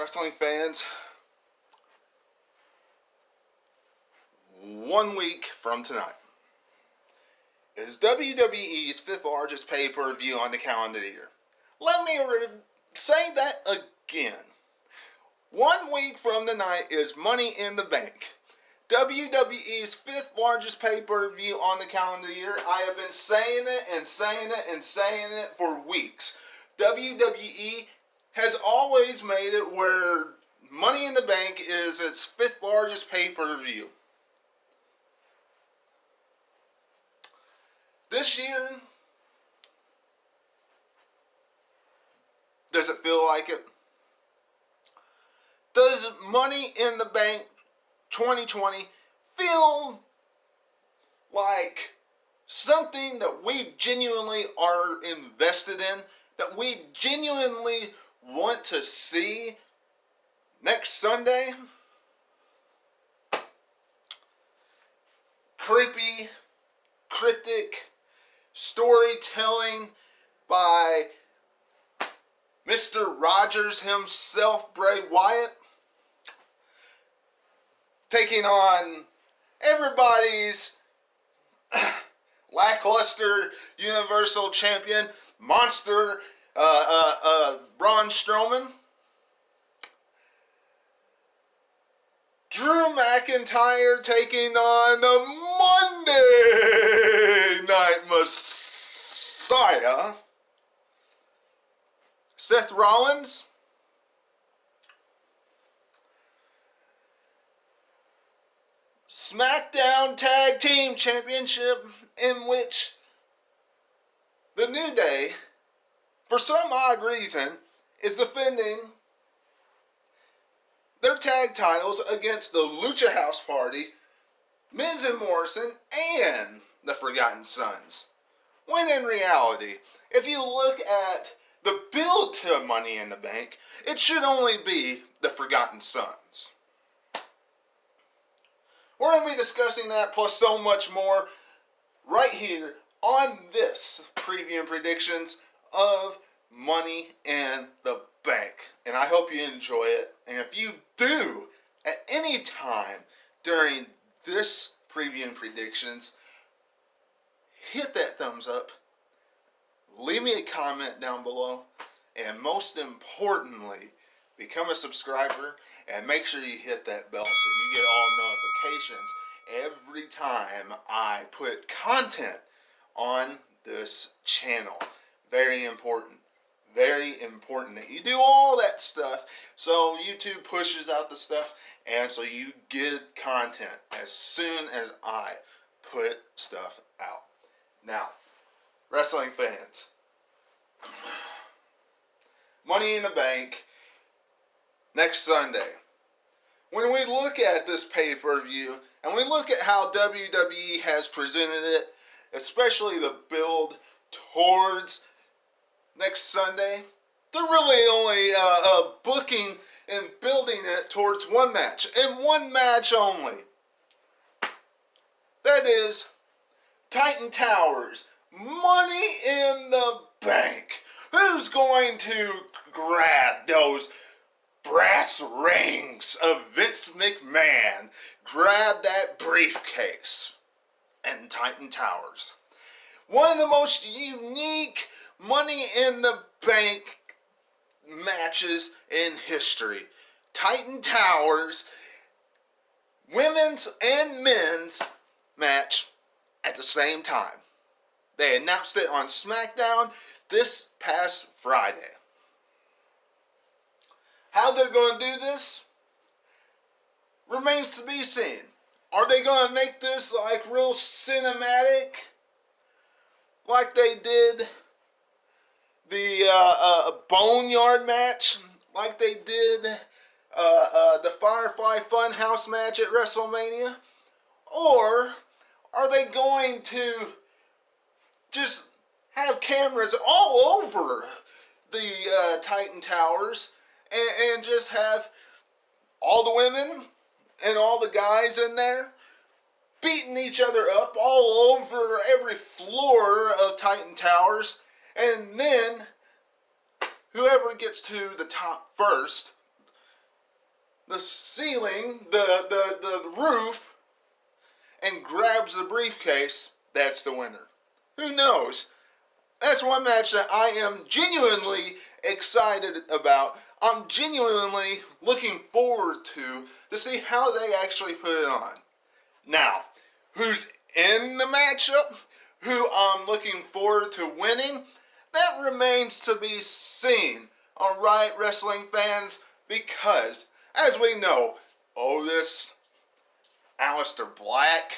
wrestling fans, 1 week from tonight is WWE's 5th largest pay-per-view on the calendar year. Let me say that again. 1 week from tonight is Money in the Bank, WWE's 5th largest pay-per-view on the calendar year. I have been saying it and saying it and saying it for weeks. WWE has always made it where Money in the Bank is its 5th largest pay-per-view. This year, does it feel like it? Does Money in the Bank 2020 feel like something that we genuinely are invested in, that we genuinely want to see next Sunday? Creepy, cryptic storytelling by Mr. Rogers himself, Bray Wyatt, taking on everybody's lackluster Universal Champion, monster Braun Strowman. Drew McIntyre taking on the Monday Night Messiah, Seth Rollins. SmackDown Tag Team Championship, in which the New Day, for some odd reason, is defending their tag titles against the Lucha House Party, Miz and Morrison, and the Forgotten Sons. When in reality, if you look at the build to Money in the Bank, it should only be the Forgotten Sons. We're going to be discussing that plus so much more right here on this preview and predictions of Money in the Bank. And I hope you enjoy it. And if you do at any time during this preview and predictions, hit that thumbs up, leave me a comment down below, and most importantly, become a subscriber and make sure you hit that bell so you get all notifications every time I put content on this channel. Very important. Very important that you do all that stuff so YouTube pushes out the stuff and so you get content as soon as I put stuff out. Now, wrestling fans, Money in the Bank next Sunday. When we look at this pay-per-view and we look at how WWE has presented it, especially the build towards next Sunday, they're really only booking and building it towards one match, and one match only. That is Titan Towers, Money in the Bank. Who's going to grab those brass rings of Vince McMahon, grab that briefcase, and Titan Towers? One of the most unique Money in the Bank matches in history. Titan Towers, women's and men's match at the same time. They announced it on SmackDown this past Friday. How they're going to do this remains to be seen. Are they going to make this like real cinematic, like they did the Boneyard match, like they did the Firefly Funhouse match at WrestleMania? Or are they going to just have cameras all over the Titan Towers and just have all the women and all the guys in there beating each other up all over every floor of Titan Towers? And then whoever gets to the top first the ceiling, the roof, and grabs the briefcase, that's the winner. Who knows? That's one match that I am genuinely excited about. I'm genuinely looking forward to see how they actually put it on. Now, who's in the matchup? Who I'm looking forward to winning? That remains to be seen. Alright, wrestling fans, because, as we know, Otis, Aleister Black,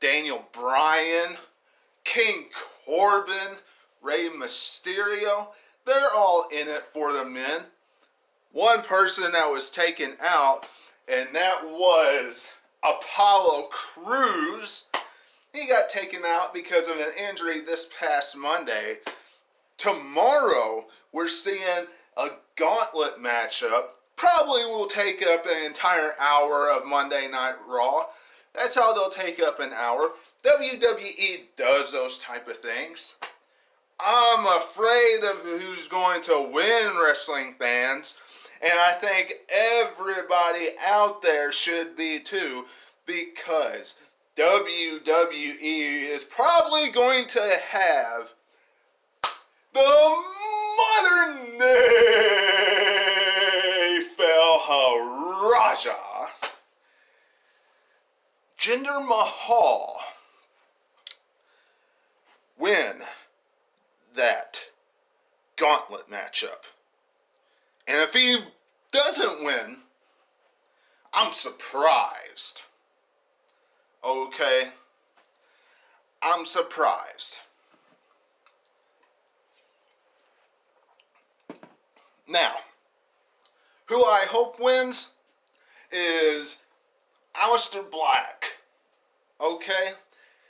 Daniel Bryan, King Corbin, Rey Mysterio, they're all in it for the men. One person that was taken out, and that was Apollo Crews. He got taken out because of an injury this past Monday. Tomorrow, we're seeing a gauntlet matchup. Probably will take up an entire hour of Monday Night Raw. That's how they'll take up an hour. WWE does those type of things. I'm afraid of who's going to win, wrestling fans. And I think everybody out there should be too, because WWE is probably going to have the modern day Felharaja, Jinder Mahal, win that gauntlet matchup. And if he doesn't win, I'm surprised. Okay? I'm surprised. Now, who I hope wins is Aleister Black. Okay?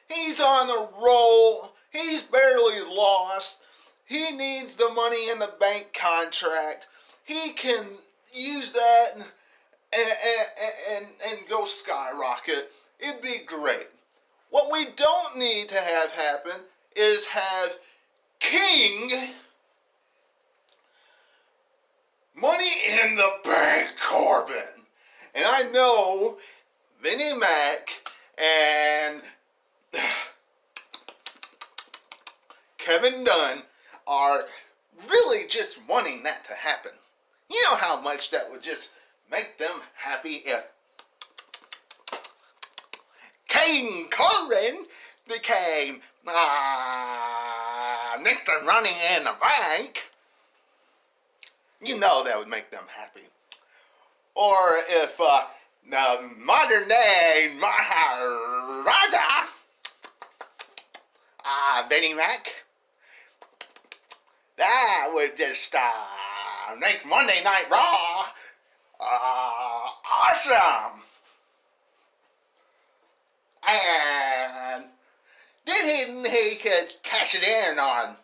He's on a roll. He's barely lost. He needs the Money in the Bank contract. He can use that and go skyrocket. It'd be great. What we don't need to have happen is have King Money in the Bank Corbin. And I know Vinnie Mac and Kevin Dunn are really just wanting that to happen. You know how much that would just make them happy if King Corbin became Mr. Money in the Bank. You know that would make them happy. Or if the modern day Maharaja, Vinnie Mac, that would just make Monday Night Raw awesome. And then he could cash it in on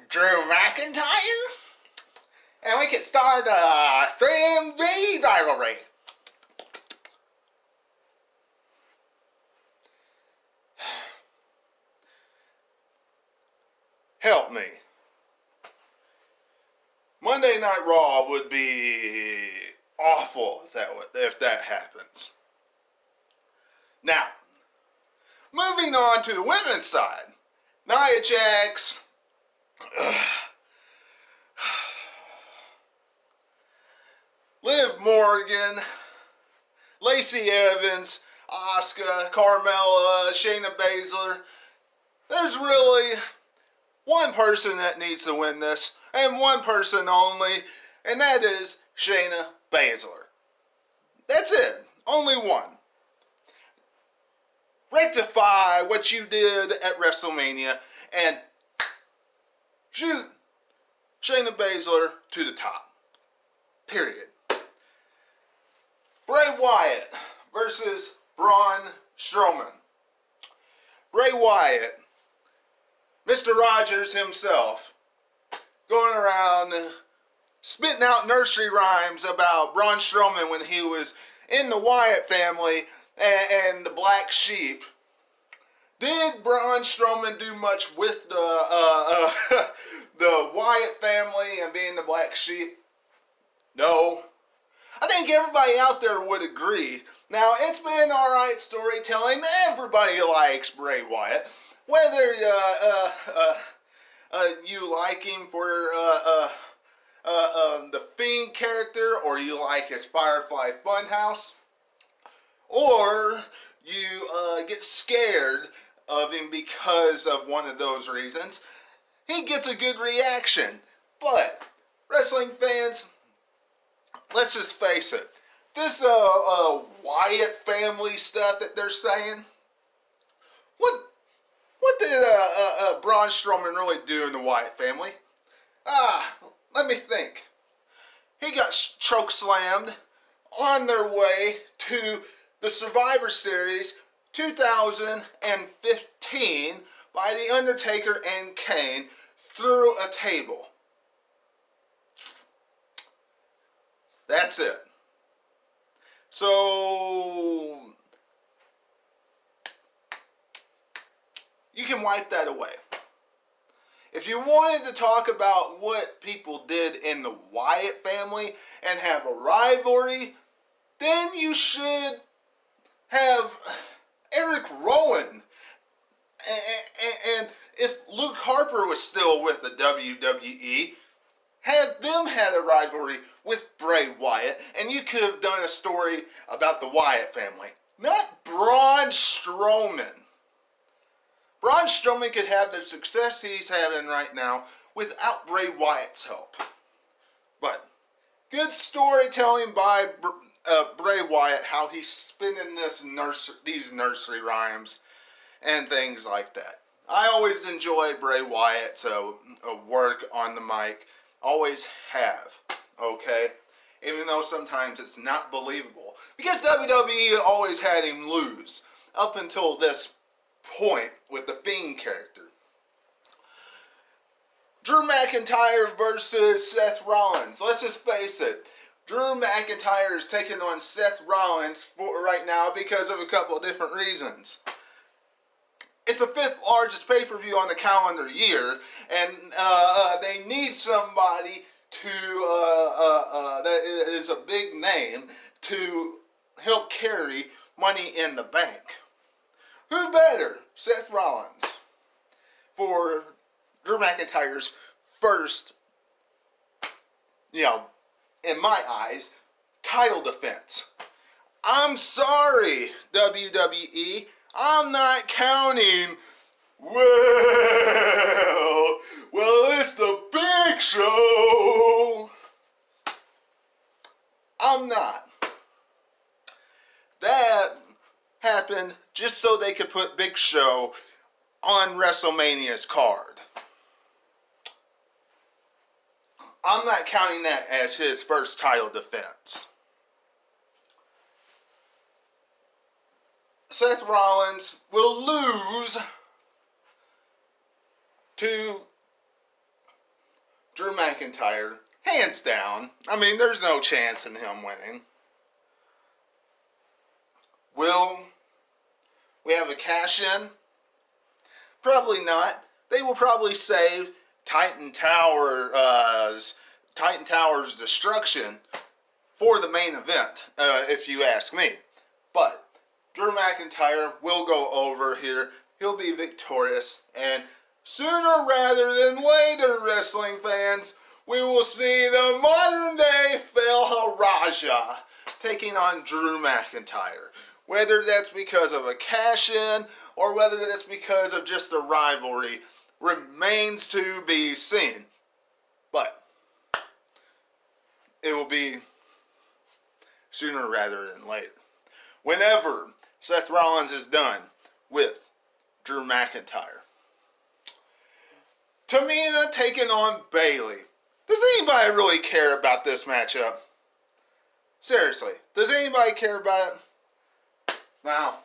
Drew McIntyre, and we could start a 3MB rivalry. Help me. Monday Night Raw would be awful if that happens. Now, moving on to the women's side. Nia Jax, Liv Morgan, Lacey Evans, Asuka, Carmella, Shayna Baszler. There's really one person that needs to win this, and one person only, and that is Shayna Baszler. That's it. Only one. Rectify what you did at WrestleMania and shoot Shayna Baszler to the top. Period. Bray Wyatt versus Braun Strowman. Bray Wyatt, Mr. Rogers himself, going around spitting out nursery rhymes about Braun Strowman when he was in the Wyatt family and the Black Sheep. Did Braun Strowman do much with the the Wyatt family and being the black sheep? No. I think everybody out there would agree. Now, it's been alright storytelling. Everybody likes Bray Wyatt. Whether you like him for the Fiend character, or you like his Firefly Funhouse, or you get scared of him because of one of those reasons, he gets a good reaction. But, wrestling fans, let's just face it. This Wyatt family stuff that they're saying, what did Braun Strowman really do in the Wyatt family? Let me think. He got choke slammed on their way to the Survivor Series 2015 by The Undertaker and Kane through a table. That's it. So, you can wipe that away. If you wanted to talk about what people did in the Wyatt family and have a rivalry, then you should have Eric Rowan. And if Luke Harper was still with the WWE, had them had a rivalry with Bray Wyatt, and you could have done a story about the Wyatt family. Not Braun Strowman. Braun Strowman could have the success he's having right now without Bray Wyatt's help. But good storytelling by Bray Wyatt, how he's spinning these nursery rhymes and things like that. I always enjoy Bray Wyatt's work on the mic. Always have, okay? Even though sometimes it's not believable. Because WWE always had him lose up until this point with the Fiend character. Drew McIntyre versus Seth Rollins. Let's just face it. Drew McIntyre is taking on Seth Rollins for right now because of a couple of different reasons. It's the 5th largest pay-per-view on the calendar year, and they need somebody that is a big name to help carry Money in the Bank. Who better? Seth Rollins for Drew McIntyre's first, in my eyes, title defense. I'm sorry, WWE. I'm not counting. Well, it's the Big Show. I'm not. That happened just so they could put Big Show on WrestleMania's card. I'm not counting that as his first title defense. Seth Rollins will lose to Drew McIntyre, hands down. I mean, there's no chance in him winning. Will we have a cash-in? Probably not. They will probably save Titan Tower's destruction for the main event, if you ask me. But Drew McIntyre will go over here. He'll be victorious. And sooner rather than later, wrestling fans, we will see the modern-day Phil Haraja taking on Drew McIntyre. Whether that's because of a cash-in or whether that's because of just a rivalry remains to be seen. But it will be sooner rather than later. Whenever Seth Rollins is done with Drew McIntyre. Tamina taking on Bayley. Does anybody really care about this matchup? Seriously, does anybody care about it? Now,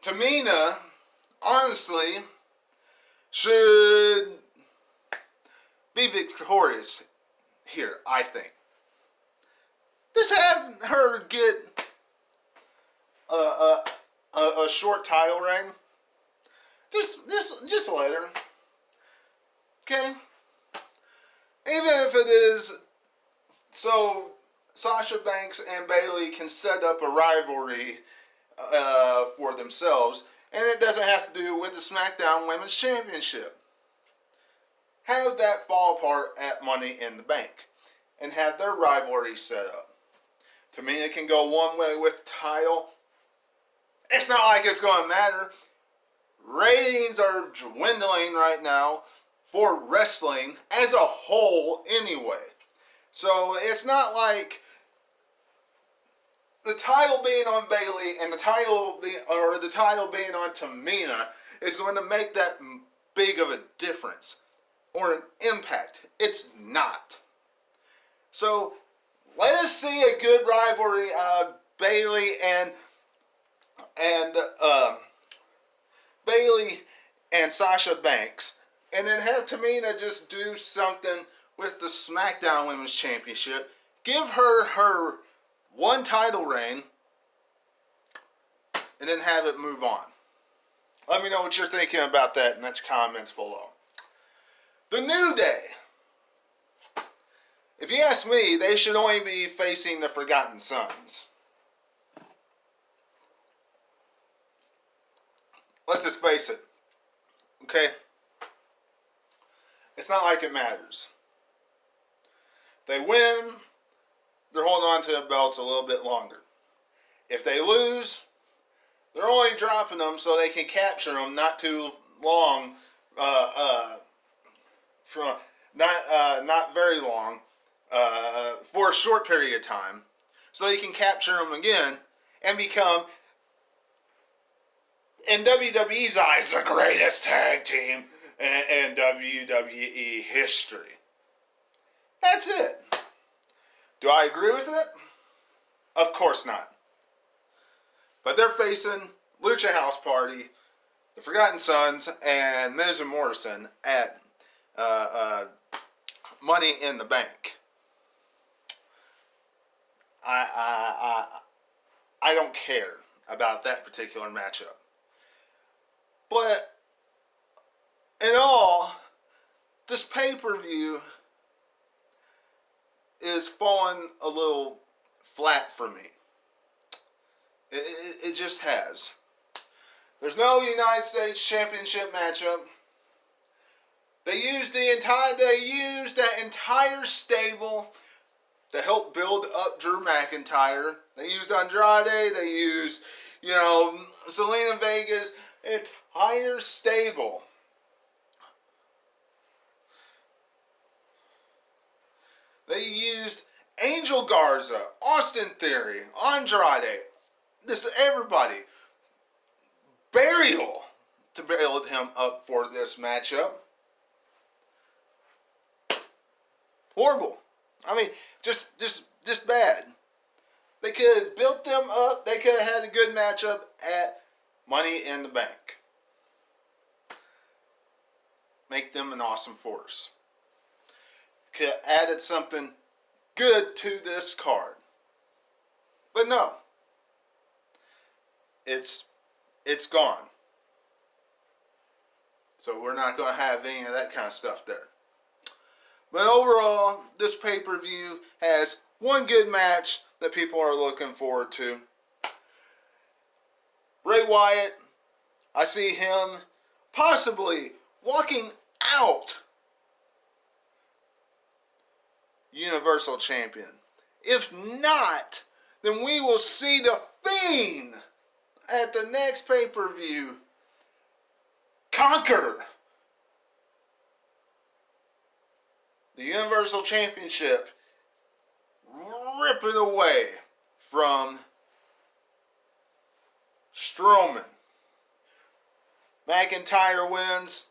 Tamina, honestly, should be victorious here, I think. Just have her get a short title reign, just let her. Okay? Even if it is so Sasha Banks and Bayley can set up a rivalry for themselves, and it doesn't have to do with the SmackDown Women's Championship. Have that fall apart at Money in the Bank and have their rivalry set up. To me, it can go one way with the title. It's not like it's going to matter. Ratings are dwindling right now for wrestling as a whole anyway. So it's not like the title being on Bayley and the title being on Tamina is going to make that big of a difference or an impact. It's not. So let us see a good rivalry Bayley and Sasha Banks, and then have Tamina just do something with the SmackDown Women's Championship. Give her one title reign, and then have it move on. Let me know what you're thinking about that in the comments below. The New Day. If you ask me, they should only be facing the Forgotten Sons. Let's just face it. Okay? It's not like it matters. They win, they're holding on to the belts a little bit longer. If they lose, they're only dropping them so they can capture them not too long, not very long, for a short period of time, so they can capture them again and become, in WWE's eyes, the greatest tag team in WWE history. That's it. Do I agree with it? Of course not. But they're facing Lucha House Party, the Forgotten Sons, and Miz and Morrison at Money in the Bank. I don't care about that particular matchup. But in all, this pay-per-view is falling a little flat for me. It just has. There's no United States Championship matchup. They used that entire stable to help build up Drew McIntyre. They used Andrade. They used, Zelina Vega's entire stable. They used Angel Garza, Austin Theory, Andrade, everybody. Burial to build him up for this matchup. Horrible. I mean, just bad. They could have built them up. They could have had a good matchup at Money in the Bank. Make them an awesome force. Could have added something good to this card. But no. It's gone. So we're not going to have any of that kind of stuff there. But overall, this pay-per-view has one good match that people are looking forward to. Bray Wyatt, I see him possibly walking out Universal Champion. If not, then we will see the Fiend at the next pay-per-view conquer the Universal Championship, rip it away from Strowman. McIntyre wins.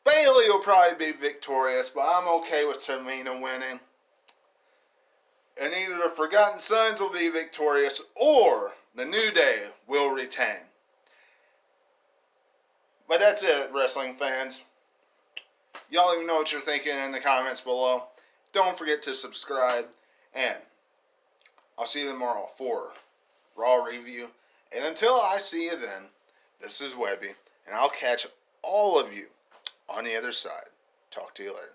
Bayley will probably be victorious, but I'm okay with Tamina winning. And either the Forgotten Sons will be victorious or the New Day will retain. But that's it, wrestling fans. Y'all let me know what you're thinking in the comments below. Don't forget to subscribe. And I'll see you tomorrow for Raw Review And until I see you then, this is Webby, and I'll catch all of you on the other side. Talk to you later.